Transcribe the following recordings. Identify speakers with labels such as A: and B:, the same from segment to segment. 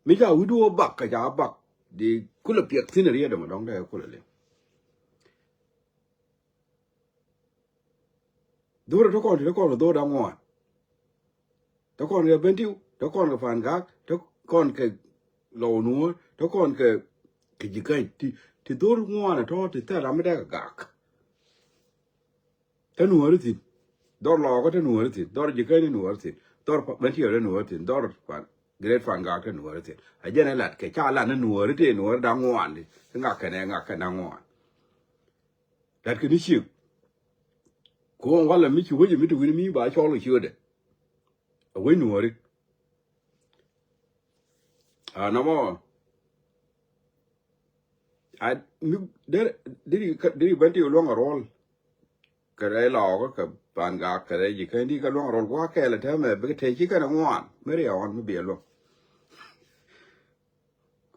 A: ไม่ใช่วิดีโอบักกะยาบักดีคุณละเปียกที่ไหนเรียกเดี๋ยวมาลองได้คุณละเลยดูแล้วทุกคนดูดังงอนทุกคนก็เป็นที่ทุกคนก็ฟันกักทุกคนก็โลนัวทุกคนก็จิกันที่ดูงอนนะท้อที่แต่เราไม่ได้กักท่านหนูรู้สิดอลลาร์ก็ท่านหนูรู้สิดอลลาร์จิกันนี่หนูรู้สิดอลลาร์เป็นที่อะไรหนูรู้สิดอลลาร์ฟันเกรดฟันกักท่านหนูรู้สิไอ้เจ้านั่นแหละแค่ชาลานั่นหนูรู้สิหนูดังงอนดิงักแค่ไหนงักแค่ดังงอนแต่คือนี่ชิวกูว่าแล้วไม่ชิวว่าจะไม่ถูกนี่มีบ้าชอลเลยชิวเด้เอาไว้หนูรู้น้ำมันเดี๋ยวเป็นที่ล่วงรอลก็ได้หลอกก็ปานกากก็ได้ยิ่งแค่นี้ก็ล่วงรอลว่าแค่ละเท่าไหร่เบกเทชิกันงอนไม่ได้อ่อนไม่เบี้ยลง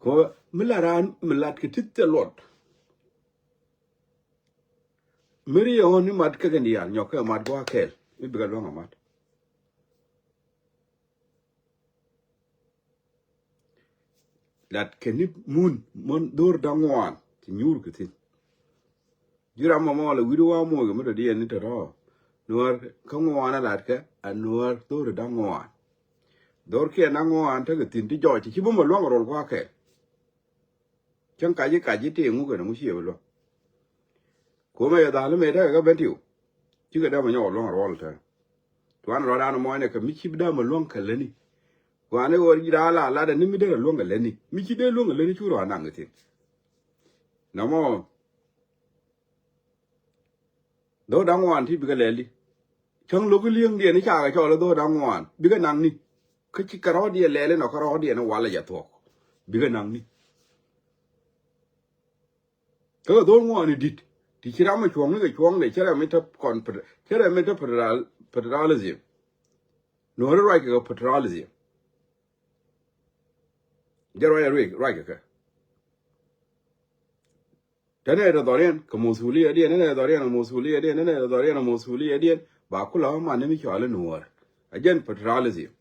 A: ก็มิลาร้านมิลาดก็ติดตลอดไม่ได้อ่อนนี่มัดก็กันดีอ่ะยกก็มัดว่าแค่ไม่เบี้ยลงอ่ะมัดลัดแค่นี้มุนดูร์ดังงอนที่ยูร์ก็ทิ้งยูรามาเลยวิดีโอมาก็ไม่ได้ดีอันนี้ตลอดนัวข้างงอนนั่นแหละก็อันนัวดูร์ดังงอนดอร์แค่ดังงอนถ้าก็ทิ้งที่จอยที่บุ้มมาล่วงรอลว่าแค่จังกายที่งูกันมุชีเอวล้ก็ไม่ได้แล้วไม่ได้ก็เป็นที่ที่ก็ได้มาหยอดล่วงรอลเถอะตัวนั้นเราได้น้ำมันเนี่ยก็มิชิบได้มาล่วงกันเลยนี่วันนี้วันยีราลาเดนี่ไม่ได้ล่วงกันเลยนี่มิชิได้ล่วงกันเลยนี่ชู้ร้านนั่งกันทีน้ำมันดอดังงอนที่บิกเลยลี่ช่างลูกเลี้ยงเดียนี่ชาก็ชอบแล้วดอดังงอนบิกนั่งนี่คือชิคารอเดียเล่เลยนะคารอเดียนะวาลยาตัวบิกนั่งนี่ก็ดองงอนนี่ดิที่ชิราไม่ช่วงนี่ก็ช่วงเลยชิราไม่ทับคอนชิราไม่ทับพัทราลซิมโน้ตไรก็พัทราลซิมจะไรก็แต่เนี่ยเราตอนนี้ก็มูสูลีอดีตเนี่ยตอนนี้เรามูสูลีอดีตเนี่ยตอนนี้เรามูสูลีอดีตบ้าคุล่ามันนี่ไม่ชอบเลยหนูอ่ะอาจารย์พัทราลซิม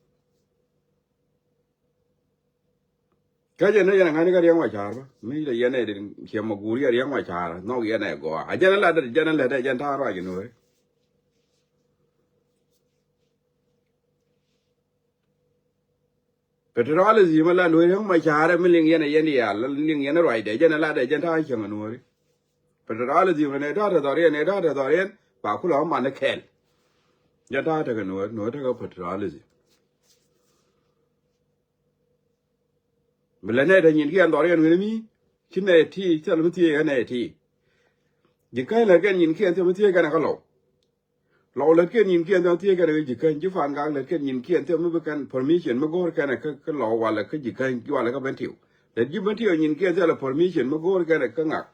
A: ก็จะเนี่ยยังไงนี่ก็เรียกว่าชาร์ปไม่ได้ยันเนี่ยเขียนมากูเรียกว่าชาร์นอกยันเนี่ยก็อาจารย์ละอาจารย์ละอาจารย์ท่าไรกันหนูพัทราลซิมละหนูเรียกว่าชาร์ไม่เลี้ยงยันเนี่ยยันเนี่ยละเลี้ยงยันอะไรเดี๋ยวอาจารย์ละอาจารย์ท่าเขียนหนูพัทราลซิมเนี่ยท่าตอนนี้บ้าคุล่ามันเนี่ยแข็งยันท่าเธอกันหนูเธอก็พัทราลซิมเวลาเนี่ยเดี๋ยวยินแค่ตอนนี้หนูนี่ชิ้นไหนที่จะรู้ที่กันไหนที่ยิ่งใกล้เลยกันยินแค่ที่มันที่กันก็เราเลิกกันยินแค่ที่กันเลยยิ่งใกล้ยิ่งฟังกันเลิกกันยินแค่ที่มันเป็นการ permission มันก็กันก็เราว่าเลยก็ยิ่งใกล้กี่วันแล้วก็เป็นที่แต่ยิ่งเป็นที่ยินแค่ที่เรา permission มันก็กันก็งัก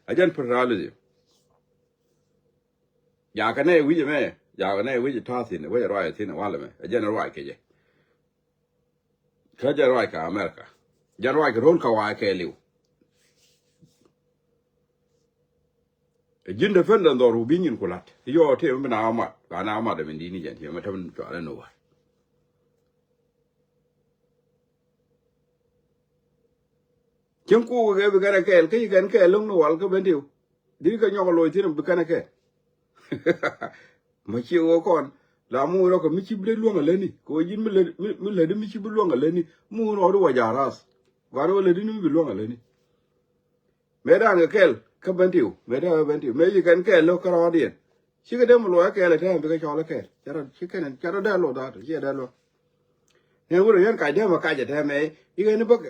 A: อาจารย์พัทราเลยอยากกันไหนวิจิไหมอยากกันไหนวิจิท่าสินวิจิรอยสินว่าเลยไหมอาจารย์รอยแค่ยังเขาจะรอยกับอเมริกาจะรอยกับโรนเขาว่าแค่ลิวยินเดฟันดันดอรูบินินกุลัดที่ว่าที่มันเอามาการเอามาเดี๋ยวมันดีนี่จังที่มันทำจ่อแล้วหนูจังกูก็ไปกันแค่ก็ยังกันแค่ลงหนูวัลก็เป็นเดียวดีก็ยังก็ลอยที่นั่นไปกันแค่ไม่เชื่อก่อนลามูเราก็ไม่ชิบเรื่องอะไรนี่ก็ยินไม่เลยไม่ชิบเรื่องอะไรนี่มูเราดูว่าจารัสว่าเราเลยนี่ไม่เรื่องอะไรนี่ไม่ได้ก็แค่ก็เป็นเดียวไม่ได้ก็เป็นเดียวไม่ใช่กันแค่โลกราดีนชิคกี้พายมันลอยแค่เลยท่านไปก็ชอบแล้วแค่จะเราชิคกี้พายจะเราได้โลดาตัวเชี่ยได้โลเนี่ยว่าเรื่องการเดินมาการจะทำไมอีกอันนึงบัก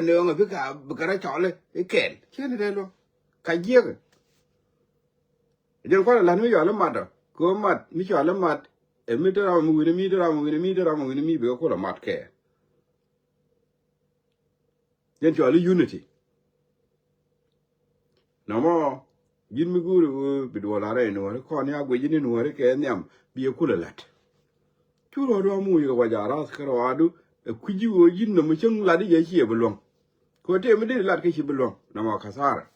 A: เนื้อมันพิการบักอะไรชอบเลยไอ้แก่เชี่ยได้โลการเยี่ยงยังคนละไม่ยอมละมัดอ่ะก็มัดไม่ยอมละมัดไม่ได้เรามือนี่มีเบลก็ละมัดแค่ยังชอบเลย unityน้ำมันยินไม่กูไปดูอะไรหนูข้อนี้กูยินหนูแค่เนี่ยบีคุลลัดชูเราดูมูยกับวาจาราสคารวาดูคุยอยู่ยินน้ำมันช่างลัดยังเชี่ยบลงคนที่ไม่ได้ลัดก็เชี่ยบลงน้ำมันข้าซาร์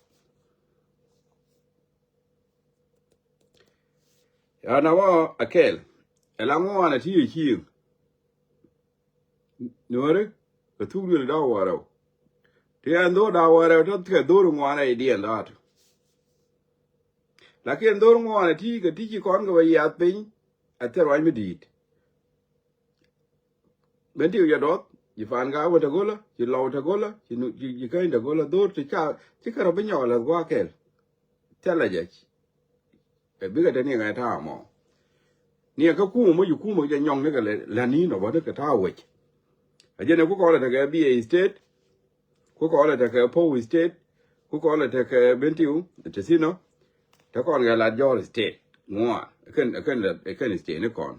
A: น้ำมันอเคลแล้วมันที่อยู่หนู ก็ทุกเรื่องดาวเราที่อันโดดาวเราถ้าเกิดโดนงานไอเดียนได้หลักเกณฑ์โดนงานที่ก็ที่จีก่อนก็ไปยาปิ้งอันเท่าไรไม่ดีเป็นที่อยู่ดอทยี่ฟันก้าวตะโกละยี่ลาวตะโกละยี่กันตะโกละโดดที่ข้าที่ข้าเราเป็นยังไงล่ะว่าแค่เท่าไรจ๊ะเบิกแต่เนี่ยไงท่าหมอเนี่ยก็คู่มาอยู่คู่มาจะยองนี่กันเลยแล้วนี้เนาะว่าถ้าเกิดท่าเวชอาจารย์กูขอเลยถ้าเกิด BA State กูขอเลยถ้าเกิด Power State กูขอเลยถ้าเกิดเป็นที่จะสิเนาะถ้าก่อนก็ลาดยอร์ State งัวขึ้น State นี่ก่อน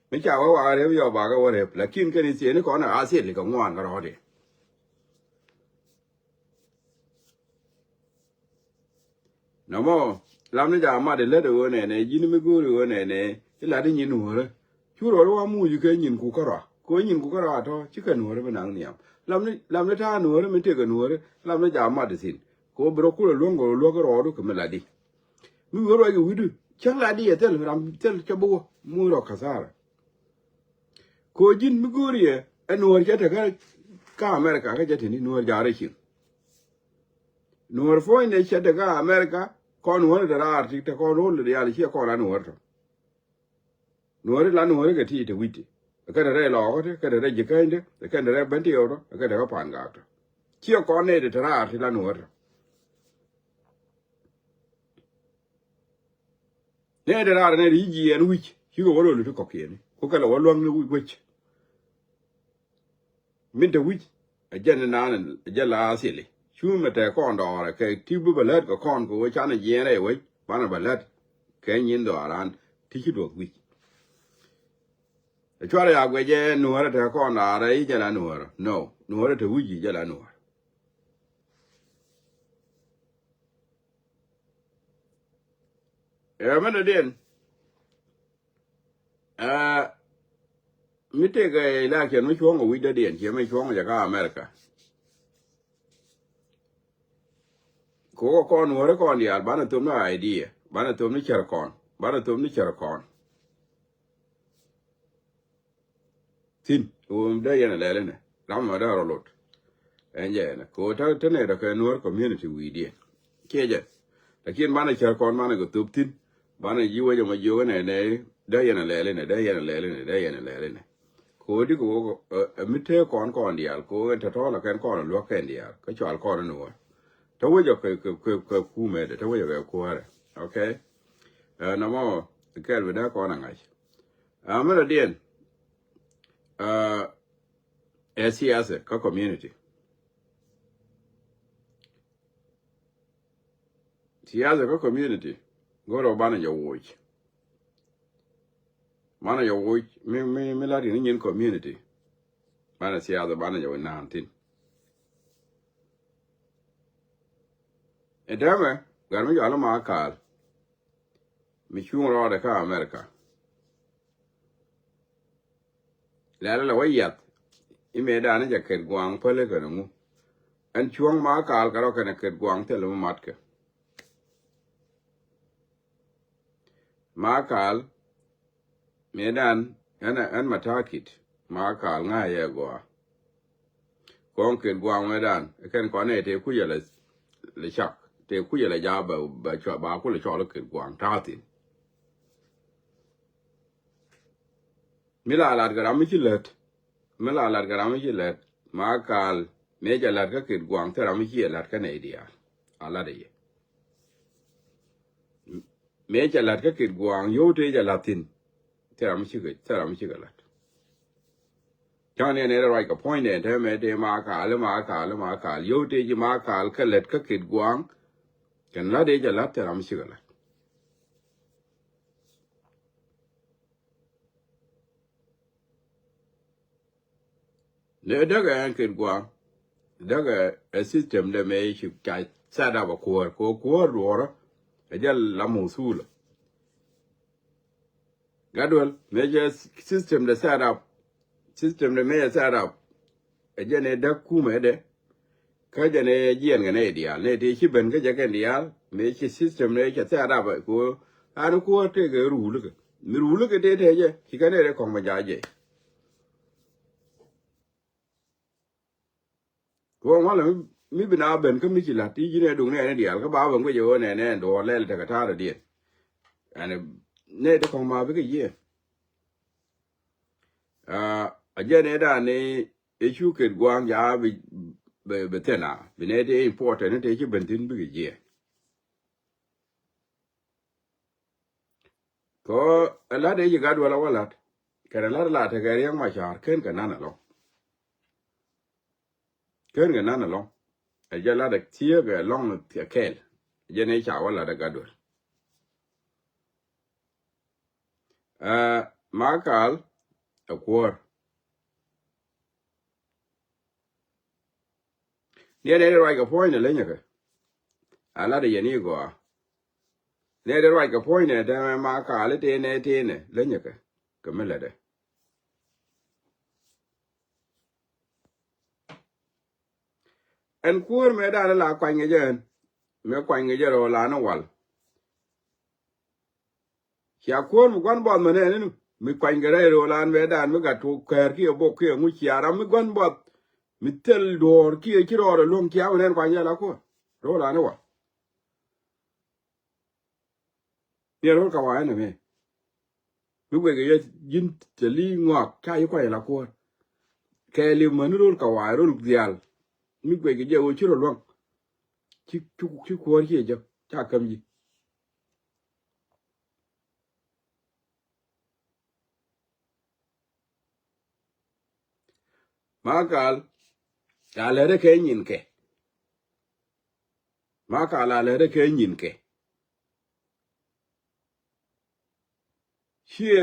A: ไม่ใช่ว่าอะไรไม่ยอมบอกก็ว่าเด็กแล้วขึ้น State นี่ก่อนนะอาเซียนเลยก็งัวก็รอเด็กน้ำมันลำนี้จะมาเดี๋ยวเลือดวัวเนี่ยยินไม่กูวัวเนี่ยที่ลาได้ยินหัวเลยชูรอว่ามูอยู่แค่ยินกูก็รอกูยินกูก็รอท้อชิคกันหัวเลยเป็นนางเนี่ยลำนี้ท่าหัวเลยไม่เท่กันหัวเลยลำนี้จะมาเดี๋ยวสิกูบล็อกกูเลยล้วงก็รอดูก็ไม่ลาดีมึงก็รออยู่วิดูช่างลาดีเท่าไหร่เท่าจะบัวมูรอข้าซาร์กูยินไม่กูเรียหัวจะเท่ากับอเมริกาก็จะถึงนี่หัวจาริคินหัวฟอยเนี่ยจะเท่ากับอเมริกาก่อนหัวเนี่ยราอาร์ติกแต่ก่อนโรลเลยอะไรเชี่ยก่อนละหัวร์หัวร์ละหัวร์ก็ที่วิธีก็ได้หลอกก็ได้ยิงกันเด้ก็ได้บันทึกเอาก็ได้ก็ผ่านกันเชี่ยก่อนเนี่ยเดี๋ยวราอาร์ติกละหัวร์เนี่ยเดี๋ยวราอาร์เนี่ยดีจีนวิชชิโก้วอลลุ่มทุกข์เนี่ยก็แค่ละวอลลุ่มเนี่ยวิชมินต์วิชอาจารย์นั่นอาจารย์ลาสิเลยชูมันแต่ก่อนดอร์แค่ที่บุบเล็ดก็ก่อนกูว่าฉันเนี่ยยังไงเว้ยบ้านบุบเล็ดแค่ยินดอร์อันที่คิดว่าวิชช่วยอะไรก็จะหนูอะไรแต่ก่อนอะไรจะละหนูอะไร no หนูอะไรที่วิจิจะละหนูมันเด่นมิเตอร์ก็ไล่เขียนไม่ช่วงกับวิดเด่นเขียนไม่ช่วงจากอเมริกากูก็ก่อนหนูอะไรก่อนเดียร์บ้านตัวนั้นไอเดียบ้านตัวนี้เชื่อก่อนบ้านตัวนี้เชื่อก่อนทิ้งกูได้ยังไงเลยเนี่ยรำมาได้รอลดเอ็นเจนะกูถ้าเนี่ยเราเคยนวดคอมมูนิตี้วิดีแค่เจแต่เขียนบ้านเชื่อก่อนบ้านก็ตุบทิ้งบ้านยูว่าจะมาอยู่กันเนี่ยได้ยังไงเลยเนี่ยได้ยังไงเลยเนี่ยได้ยังไงเลยเนี่ยกูที่กูมิเตอร์ก่อนเดียร์กูจะท้อละกันก่อนลวกกันเดียร์ก็ชอบก่อนหนูถ้าว่าจะเคยคู่เมื่อถ้าว่าจะเคยคู่อะไรโอเคน้ำมันแค่เวลาก่อนยังไงมันเดียนSCS ก็ community SCS ก็ community ก็เราบ้านจะโวยบ้านจะโวยไม่ลาที่นี่ยิน community บ้าน SCS บ้านจะโวยนานทิ้งเดี๋ยวมั้ยการไม่ยอมละมาคาร์มีช่วงรอเด็กอเมริกาแล้วเราไว้ยัดอีเมดานี่จะเกิดกวางเพื่อเล็กน้องอันช่วงมาคาร์ก็เราเกิดกวางเท่าเรามัดกันมาคาร์เมดานอันมาทาคิดมาคาร์ง่ายกว่ากองเกิดกวางเมดานแค่ก่อนเนี่ยเทคุยอะไรเลยชักเทคุยอะไรยาแบบชอบบาคุเลยชอบแล้วเกิดกวางท่าตินมิลาลาดกระไม่ชิลเลตมิลาลาดกระไม่ชิลเลตมาคาร์เมจะลาดก็เกิดกวางแต่เราไม่ชิลลาดกันไอเดียอะไรเดียเมจะลาดก็เกิดกวางยูเทจะลาตินแต่เราไม่ชิลลาดช่างเนี่ยเราไว้กับ point เนี่ยถ้าเมเดมาคาร์ยูเทจะมาคาร์ก็ลาดก็เกิดกวางกันลาดเดจะลาดแต่เราไม่ชิลลาดเนี่ยเด็กเกิดกวางเด็กsystem เดไม่ชิบใจซาดาบกัวรัวระจะลำหูสู้ละกัดวลเมจะ system เดซาดาsystem เดไม่ซาดาจะเนี่ยเด็กคู่เมเดเขาจะเนี่ยเยี่ยนกันเนี่ยเดียร์เนี่ยที่ชิบันก็จะกันเดียร์เมจะ system เนี่ยจะซาดาบกัวอันกัวเทก็รู้ลึกไม่รู้ลึกเทเทจะที่กันเนี่ยของมันจะเจ ko ma la mi bina ben ko mi kila ti jine dung ne dia ko ba ban ko yo ne do le ta ka ta da dia ane ne de ko ma bi ke ye a je ne da ne e chu ke gwang ya be tena bi ne de important ne te ki ben tin bi ke ye ko ala de ga do la wala ka la ta ga yang ma char ken ka na lo ken ga na lo a je la de tie ga long ti kel je ne cha wala da ga do ma kal a kwor ne de right ga point le nya ka ala de ye ni go ne de right ga point ne de ma kal te ne le nya ka me le de en kwor me da la kwa nge je me kwa nge je ro la na wal ya kwor mu gwan bo me ne nu mi kwa nge ro la me da me ga to ker ki bo ki mu chi ara mi gwan bo mi tel dor ki ro ro lum ki a ne kwa nge la ko ro la na wal ne ro ka wa ne me mi we ge yin te li ngwa ka yi kwa la ko ke li man ro ka wa ro dial mi we ge je o chi ro lo chi ko ki je cha kam ji ma kal ya le de ke nyin ke ma kal la le de ke nyin ke shie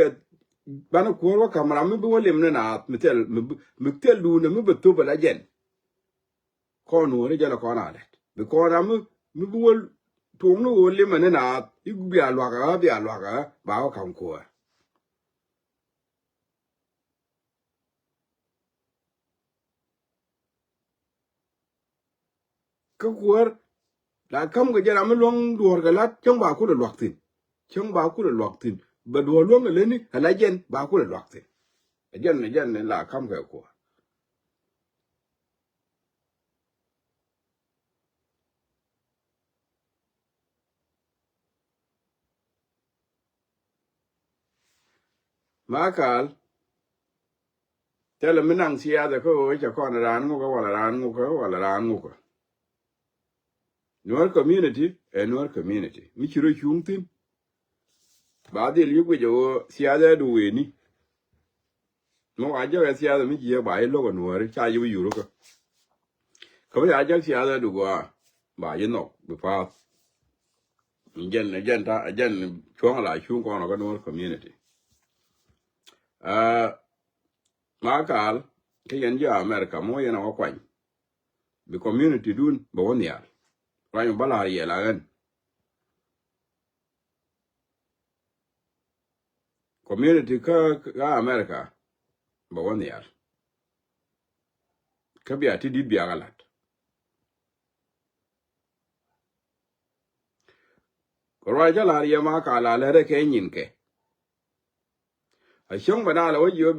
A: bana ko ro kamera mi bi wolim na mi tel du na mi beto bala jen ko no re jala ko na le bi ko na mi bi wol to no wolim na igu bi alwa ga ba ko kam ko ko ko la kam ga jara mi long duor ga lat chang ba ku de lwak tin chang ba ku de lwak tin ba duor long le ni ala jen ba ku de lwak tin jen la kam ga ko ma kal tele mi nang sia da ko ja ko na ran ngo ko wala ran ngo ko wala ran ngo ko Nuer community Nuer community mi chiro chungtin ba de li gwe jo siada du we ni mo a jo siada mi ji ba lo ko Nuer cha yu yu ko ya ja siada du gwa ba yin no bu fa jen ta jen chong la chung ko no ko Nuer community ma kal ke yen ja America mo yen o kwan bi community dun bo won ya ra yo bala ye la gan community ka America bo won ya ka bi ati di bi agalat ko ra ja la ye ma ka la le ke nyin ke a shong bana la wo yo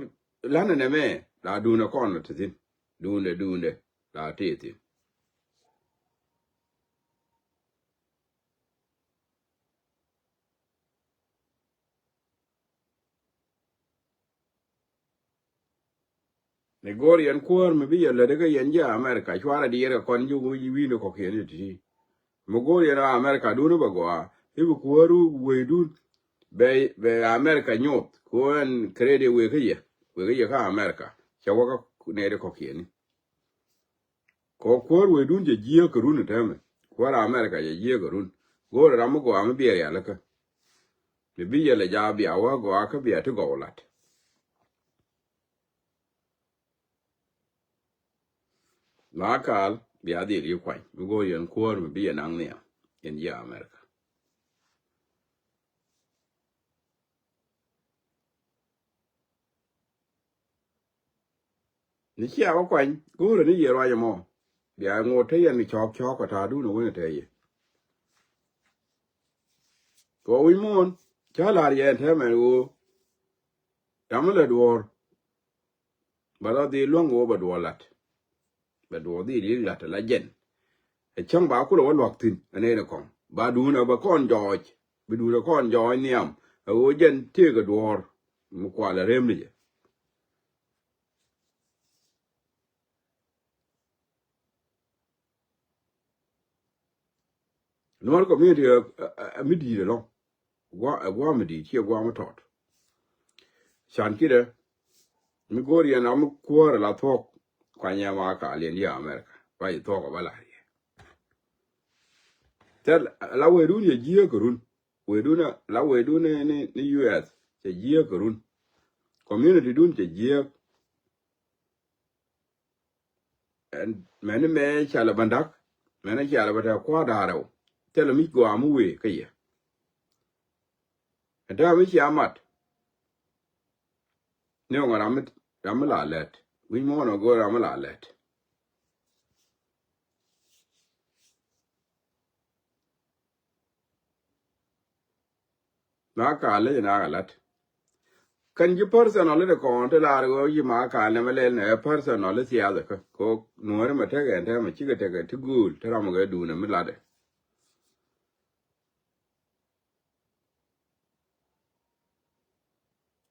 A: la ne me la du na kon na tin du ne la ti ti ne gor yan kuor me bi le de ga yan ja America chwara di re kon ju wi no ko ke ni ti mo gor yan America du no ba go ibu kuoru we du be America nyot ko en krede we ke ka America chawa ka ne de ko ke ni ko kuor we du je ji ko run te me ko America je ji ko run gor ra mo go am bi ya la ka le bi ya le ja bi awa go aka bi ati go lat ma kal bi adi ri kwai go yen kuor me bi nang ne en ya America ni chia ko kwai go ro ni ye ro ya mo bi a ngo te yen ni chok ko ta du no ne te ye ko wi mon cha la ye te me go dam le dor ba di long go ba do lat ba do di ri la ta la jen e chang ba ku lo lok tin ane na kong ba du na ba kon joj ba du na kon joj niam o jen te ga dor mu kwa la rem ni no ko mi di mi di lo gwa mi di che gwa ma tot chan ki de mi gori na mu ko la thok kwa nya ma ka len ya America ba i thok ba la tel la we du ni ji ko run we du na la we du ni US che ji ko run community dun che ji en men me chala bandak men chala bata kwa daro tel mi go amu we ke ye da mi chi amat ne ngara ram la let we mo no go ram la let na ka le na ga let kan ji personal de ko te la go yi ma ka le mele ne personal si ya de ko nuore ma te ga te ma chi ga te ga tu gul te ram ga du ne mi la de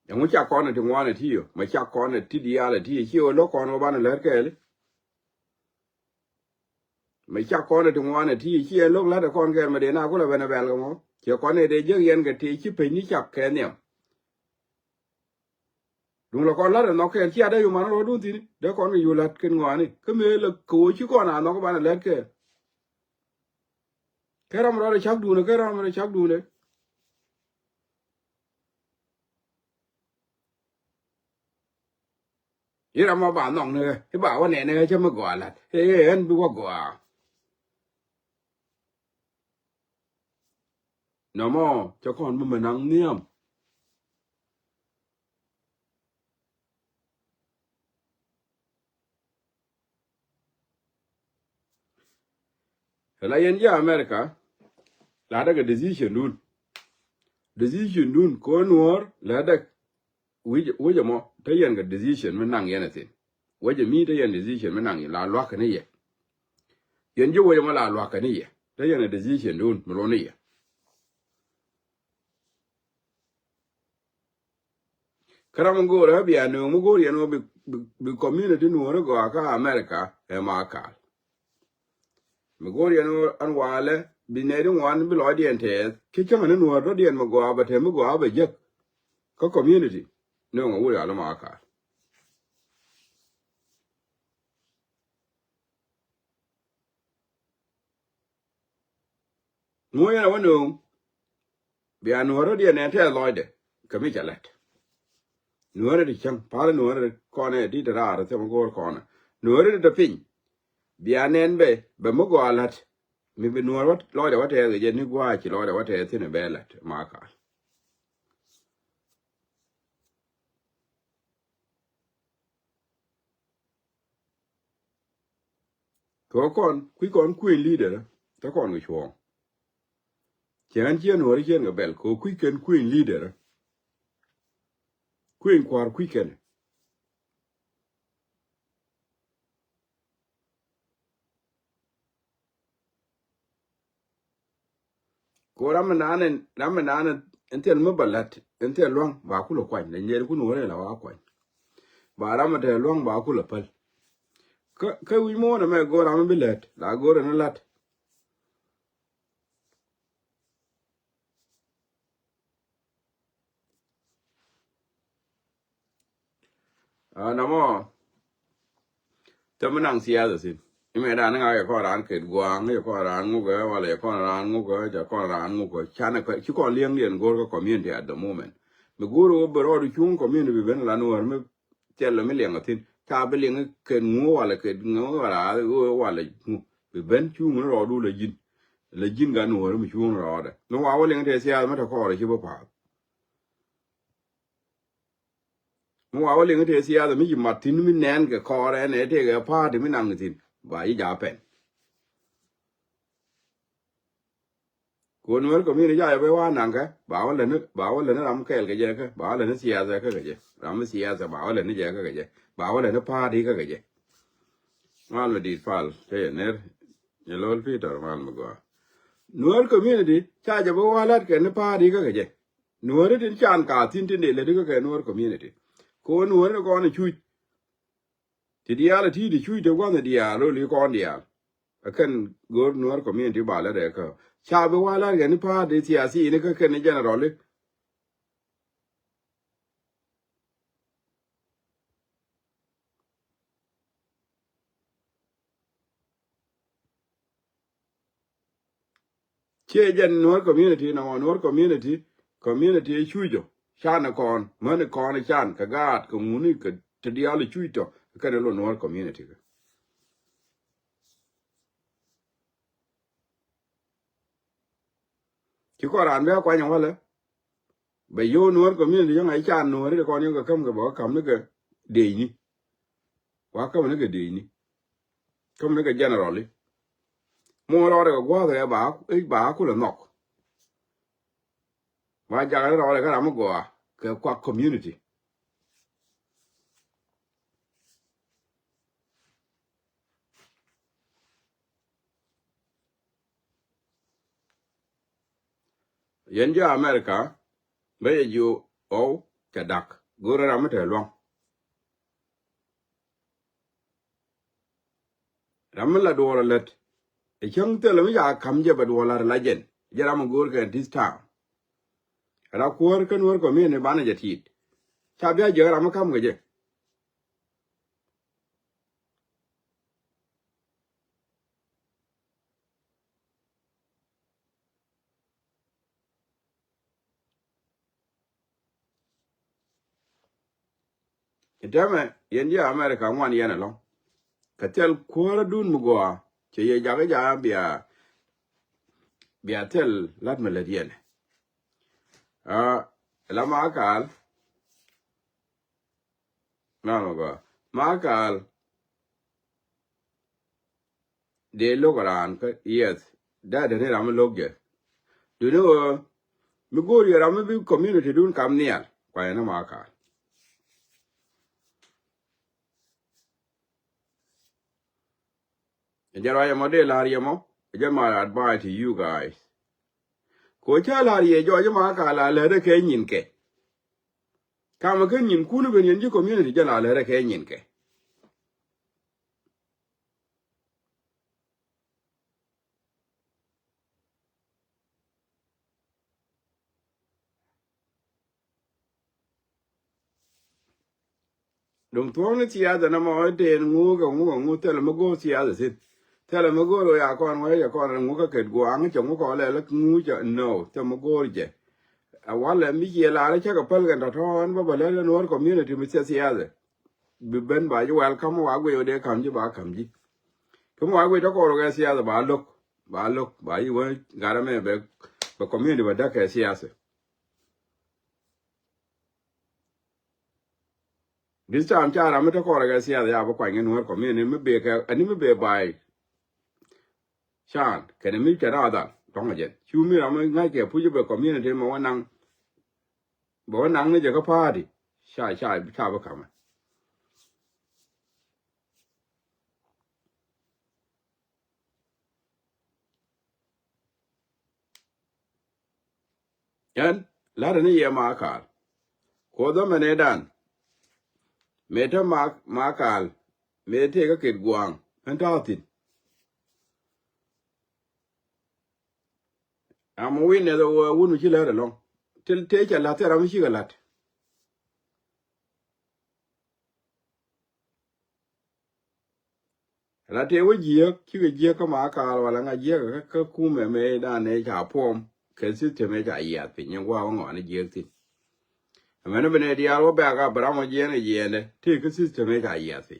A: yang cha ko ne ti ngwane ti yo ma cha ko ne ti di ya le ti chi o lo ko no ba ne le ke le ma cha ko ne ti ngwane ti chi lo la de kon ke ma de na ko le ba ne bel ko mo che ko ne de je yen ga ti chi pe ni cha ke ne đúng là con lát là nó cái chia đây mà nó đúng thì đấy con nhiều lát cái ngoài này cái mẹ là cố chứ con nào nó có bạn là lát cái ram đó là chắc đủ nữa cái ram là chắc đủ đấy cái ram mà bạn nòng này cái bảoว่าเนี่ยchứ mà gọi là cái anh bị gọi nó mà cho con mình năng niệm là yên gia America là đã cái decision luôn có nuôi là đã uy giờ mà thấy yên cái decision mình năng yên là gì uy giờ mi thấy yên decision mình năng yên là loa cái này vậy yên giờ uy giờ mà là loa cái này vậy thấy yên cái decision luôn mình lo này karam go ra bia no mu go ya no bi community no ro go aka America e ma ka mu go ya no an wale bi ne ri wan bi lo dien te ki chama no ro dien mu go ba te mu go ba je ko community no ngo ya lo ma ka mu ya wa no bia no ro dien te lo de ka mi chalet no ro di cham pa no ro ko ne di da ra te mu go ko na no ro de pin bia nen be mu go alat mi bi nuor wat lo de wat e je ni gwa chi lo de wat e tine belet ma ka ko kon kon queen leader ta kon go chwo chen che nuor chen ga bel ko ken queen leader queen kwar ken ko ram nanen enten mo balat enten long ba ku lo kwan ne nyer ku nuor la wa kwan ba ram de long ba ku lo pal ka wi mo na me go ram bilet la go na lat na mo ta menang sia da sin me da na ga ko ran ke gwang ne ko ran ngu ga wala ko ran ngu ga ja ko ran ngu ga chana ko ki ko lieng lien go ko community at the moment me guru bro du chung community ben la no me tell me lieng atin ta be lieng ke ngu wala ke ngu wala go wala ngu be ben chung ro du le jin ga no me chung ro da no wa lieng te sia ma ta ko ro chi bo pa mo wa lieng te sia da mi ma tin mi nen ke ko re ne te ga pa de mi nang tin ba yi ja pen cuốn mới có mình giờ bây giờ nàng cái bảo là nó làm cái gì cái bảo là nó xia ra cái gì làm nó xia ra bảo là nó gì cái gì bảo là nó pa đi cái gì mal ma dit fal te ner ye lol Peter mal ma go nuar community cha ja bo walat ke ne pa di ka ke je nuar tin chan ka tin tin de le di ka ke nuar community ko nuar ko ne chu ti dia la ti di chu de wa ne dia lo li ko dia akan gor nuar community ba la de ka cha bo walat ke ne pa de ti asi ne ka ke ne general che jen nuar community na nuar community chujo chana kon mane kon chan ka gat ko muni ka tidial chuito ka de lo nuar community ki ko ran ba kwa nyang wala be yo nuar community yang ai chan nuar de kon yang ka kam ka bo kam ne ka de ni wa kam ne ka de ni kam ne ka generally mo ro de gwa de ba ku le nok ma ja ga ro de ka ram go ka kwa community yen ja America be yo o ka dak go ram te lo ram la do let e chang te lo ya kam je ba do la la jen jara mo go ka this time ra kuor kan wor ko mi ne bana je tit cha bia je ram kam ge je deme yen je America wan yen lo ka tel kuor dun mu go che ye ja ga ja bia tel lat me le dien a la ma kal na no go ma kal de lo ran ka yes da de ram lo ge du no mi go ye ram bi community dun kam nial kwa na ma kal jara ya mo de la ye mo je ma advice to you guys ko cha la ye jo je ma ka la le ke nyin ke ka ma ke nyin ku no ben yin ji community ja la le ke nyin ke dum to ne ti ya da na mo de ngu ga ngu te le mo go ti ya da sit te le mo go ro ya kon wa ya kon ngu ka ke go ang cho ngu ko le ngu ja no te mo go je a wa le mi ye la le cha ka pel ga da ton ba ba le no community mi se ya da bi ben ba ju welcome wa go de kam ji ba kam ji kuma wa go to ko ro ga si ya da ba lok ba yi wa ga ra me be ba community ba da ke si ya this time cha ra me to ko ga sia ya ba kwa ngen ko me ne me be ka ani me be bai chan ke ne mi cha ra da tong je chu mi ra me ngai ke pu ju be community mo wanang bo wanang ne je ka pa di cha ba ka ma yan la ne ye ma ka ko do me ne dan me to ma ka me te ka ke guang an ta ti am win ne do wunu chi la long til te cha la te ra mi chi ga lat la te wo ji chi ga ji ka ma ka wala nga ji ka ku me da ne cha pom ke system e cha ya pe nyen wa ngo ne ji ti amene bene dia ro ba ga bra mo je ne je ne ti ke system e cha ya ti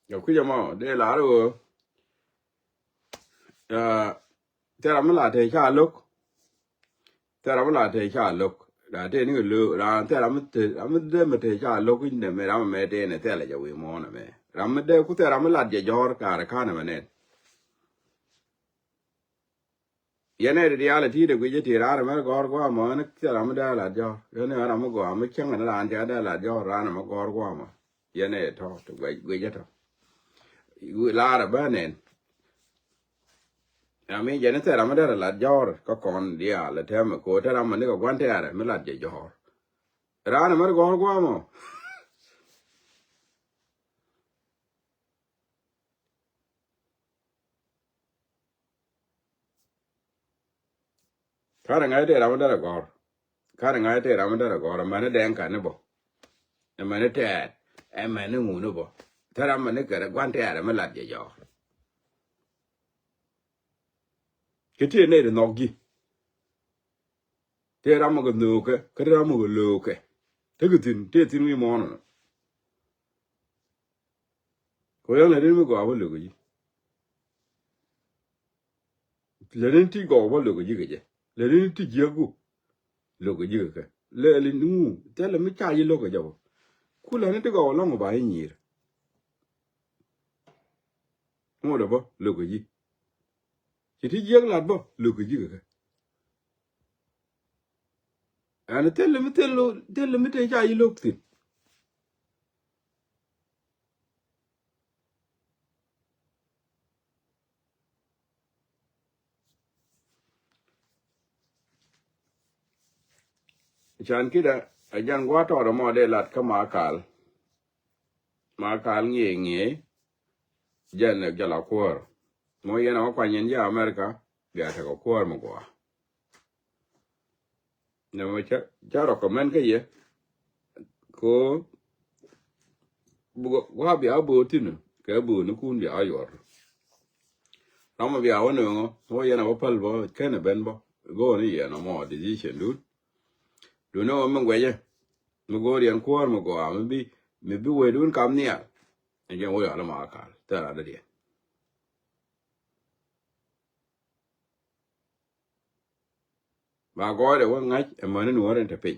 A: yo ku ja mo de la ro te ra ma la te cha lok te ra ma la te cha lok da te ni lu ra te ra ma de me te cha lok ne me ra me te ne te la ja wi mo na me ra me de ku te ra ma la je jor ka ra ka ne me ne yene reality de guje ti rara ma gor gwa ma ne kira ma da la jo yene ara ma gwa ma chen na ran ja da la jo rana ma gor gwa ma yene to guje to la ra ba nen a mi yene te ra ma da la jo ko kon dia la te ma ko te ra ma ne ko gwan te ara ma la je jo rana ma gor gwa ma kara ngai te ra ma da gor kara ngai te ra ma da gor ma ne den ka ne bo ma ne te e ma ne ngu ne bo te ra ma ne ka gwan te ara ma la je jo kiti ne de nogi te ra ma go no ke ra ma go lo ke te tin mi mo no ko yang le mi go a lo gi le ti go bo lo gi ge le ti je go lo gi ke le nu te le mi cha yi lo ge jo ku le ne ti go lo mo ba yi ni mo do bo lo gi ti je la bo lo gi ke ana te le mi te cha yi lo tin chan ki da a jan gwa to ro mo de lat ka ma kal nge jan ne jala kwor mo yena wa kwa nyen ja America bi ata ko kwor mo gwa ne mo cha ro comment ke ye ko bu wa bi abo tinu ke bu nu kun bi ayor no mo bi awon ngo mo yena wa pal bo ken ben bo go ni ye no mo decision du no mo ngwe mo go rian kwor mo gwa mi bi we dun kam nia en je wo ya la ma kal ta ra de ba go de wa ngai e mo ne no ren te pe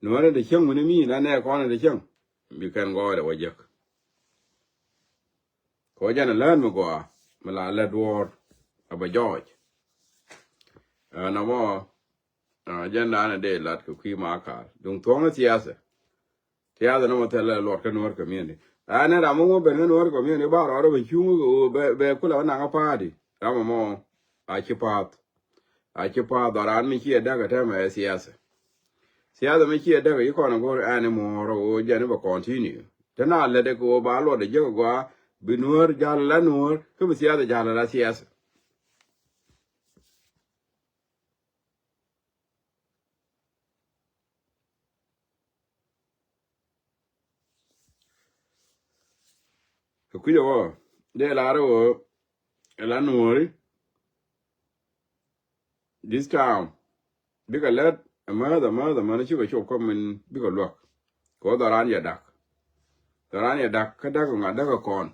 A: no ren de chang mo ne mi na ne ko ne de chang bi kan go de wa je ko jana lan mo gwa ma la le dwor aba George na mo jana na de lat ku ki ma ka dung tong siasa no mo tele lor ka nor ka mi ni ana ra mo be nor ko mi ni ba ro be chu be kula na ga pa di ra mo a chi pa da ran mi chi da ga ta ma siasa mi chi da ga ko na go ana mo ro jana ba continue tana le de ko ba lo de je gwa bi nor jala nor ko bi siasa jala la siasa ku yo de la ro la nor this time bika let ma na chi ko chop ko min bika lok ko daran ya dak ka dak nga dak kon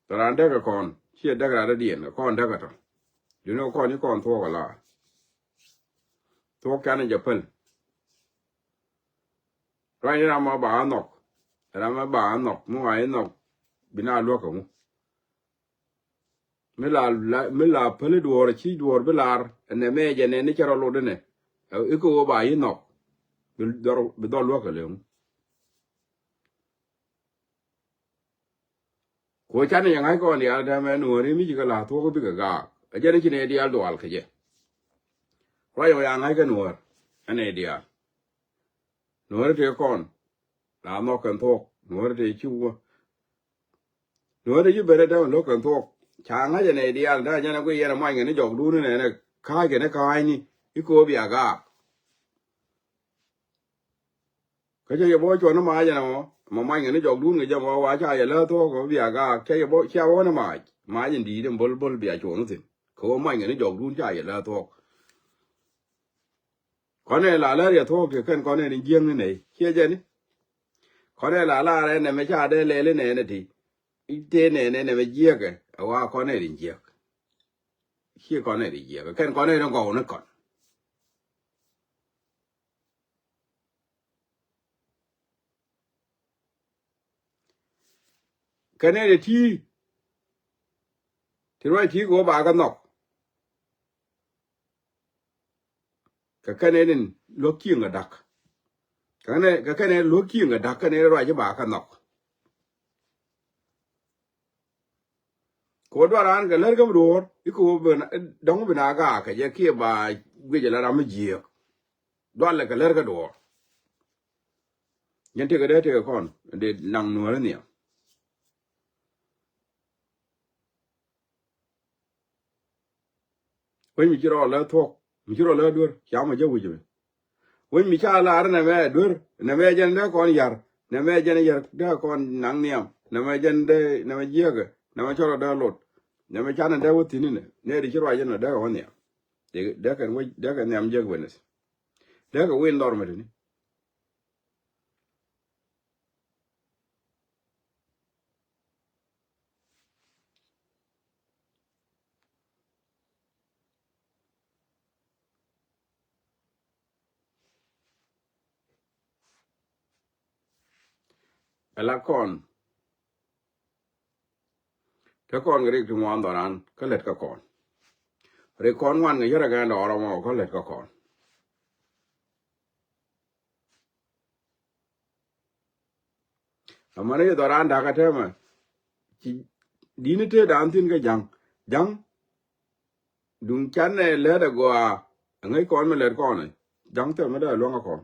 A: daran dak kon chi dak ra dien kon dak to you know kon ni kon to ko la to kan ja pel rai ra ma ba nok ra ma ba nok mu ai nok bina lok ko mi la pel duor chi duor belar ne me je ne ni charo lo de ne ko ba yi nok bi do lok le ko chan yang ai ko ni al da me no ri mi ji ka la to ko bi ga a je ni ne di al do al ke je rai yo yang ai ka no ane dia no te kon la no kan to no te chu no te ju bere da no kan to cha nga je ne dia da ja na ko ye na mai ne jok du ne ka ke ne ka ni i ko bi aga ka je bo cho no ma ja no ma mai ne jok du ne ja ma wa cha ye la to ko bi aga ke ye bo cha bo na ma yin di de bol bi a cho no tin ko mai ne jok du cha ye la to ko ne la la ya to ke ken ko ne ni jeng ne ke je ni ko ne la ne me cha de le ne ti ite ne me jieke wa ko ne rin jiek chi ko ne rin jiek ken ko ne no go ne kon ken ne ti roi ti go ba ga nok ka kanenin loki nga dak ka kane loki nga dak kane ro je ba ka nok ko dwaran ga ler gam ror iko dong bina ga ka je ke ba gwe je la ram ji dwan la ga ler ga do nyante ga de te kon de nang no ne wen mi jiro la to mi jiro la dur ya ma je wuje wen mi cha la ar na me dur na me jen de kon yar na me jen yar de kon nang niam na me jen de na me jega na me choro da lot na me chana de wuti ni ne de jiro ajen na de on ne de kan we de kan niam jeg wenes de ka win dor me ni ala kon ka kon gre tu mo andoran ka let ka kon re kon wan ga yara ga ndoro mo ka let ka kon amane doran da ka tema ci dini te da antin ga jang dun chan ne le da go a ngai kon me le kon jang te me da lo nga kon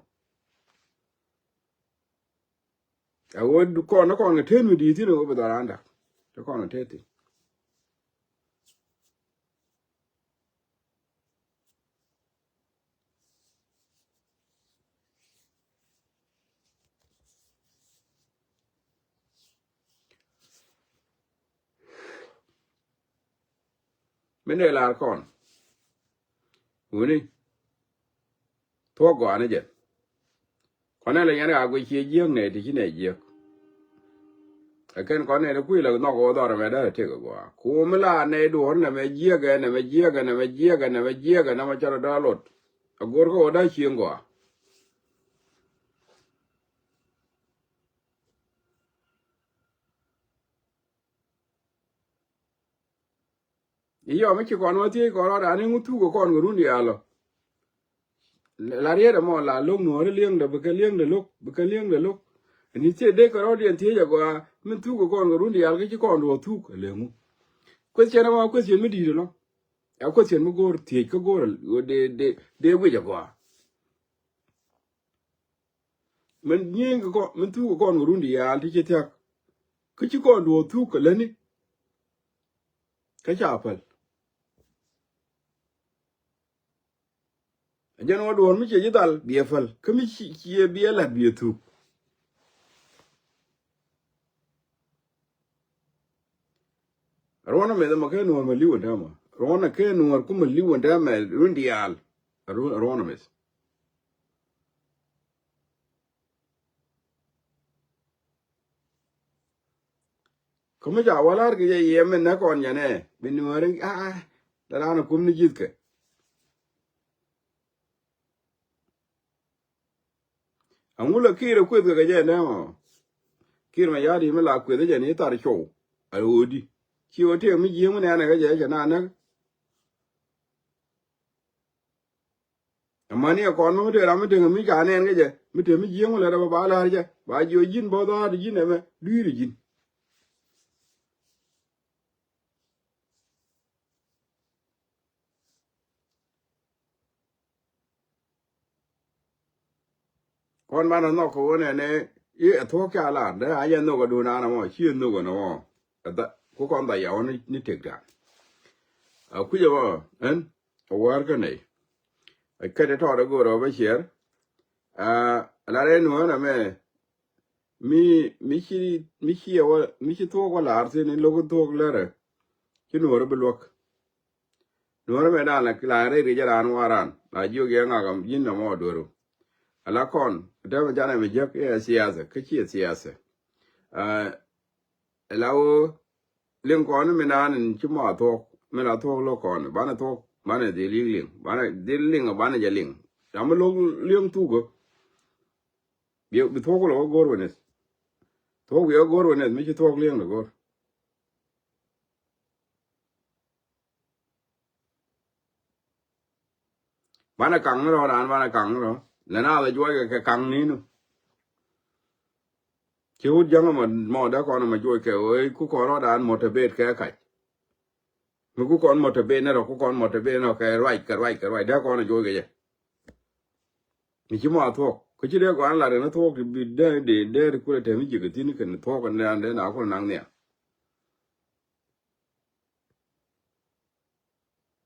A: a wo du kon kon ga ten mi di ti no be doran da to kon te ti me ne la kon woni to go ane je kon ne le yan ga go chi jeng ne ti chi ne je ken kon ne ku le no go do me da te go ku me la ne do ne me je ga ne me je ga ne me je ga ne me je ga na ma charo da lot a gor ko da chi ngo iyo me chi kon ma ti ko da ne ngutu go kon go rundi alo la riera mo la long no re lieng da be ke lieng de lok be ke lieng de lok ni che de ko ro dien ti ja go min tu go kon go rundi al ke chi kon do tu ko le mu question ma question mi di no ya question mo gor ti ko gor de we ja go men nyen go min tu go kon go rundi al ti che ta ke chi kon do tu ko le ni ka cha pal jan wa do mi che ji dal bi fal ke mi chi bi la bi tu rona me da ma ke no ma li wa da ma rona ke no ku ma li wa da ma rundi al rona me kuma ja walar ke ye men na kon ya ne bin wore da na kum ni jit ke angula kire ku ga je na mo kire ma yadi me la ku de je ni tar show al odi ki o te mi je mu ne na ga je na na amani kon mo de ra me de mi ka ne ga je mi te mi je mu le da ba la je ba jo jin bo da jin ne me duiri jin kon ma no ko ne ye to ka la da ya no ko do na na mo chi no ko no da ko kon da ya ni te ga ku je ba en war ka ne ka de to da go ro ba cher la re no na me mi wa mi chi to ko la arte ni lo ko to la re ki no ro blok no ro me da la re ri ja ran waran la ju ge nga gam yin no mo do ro ala kon da ma jana me je ke siyasa ka chi siyasa la o len kon me na nin chi mo to me la to lo kon ba na to ba na de ling ba na de ling ba na ja ling ya mo lo ling tu go bi to ko lo go ro ne to go go ro ne mi chi to ling lo go bana kang ro dan bana kang ro la na le joy ke kang ni nu chi hut jang mo da ko na ma joy ke oi ku ko ro dan motivate ke kai mu ku kon motivate na ro ku kon motivate no ke right da ko na joy ke je ni chi mo thok ku chi de ko an la de na thok bi de ku le te mi ji ke tin ke ni thok na de na ko nang ne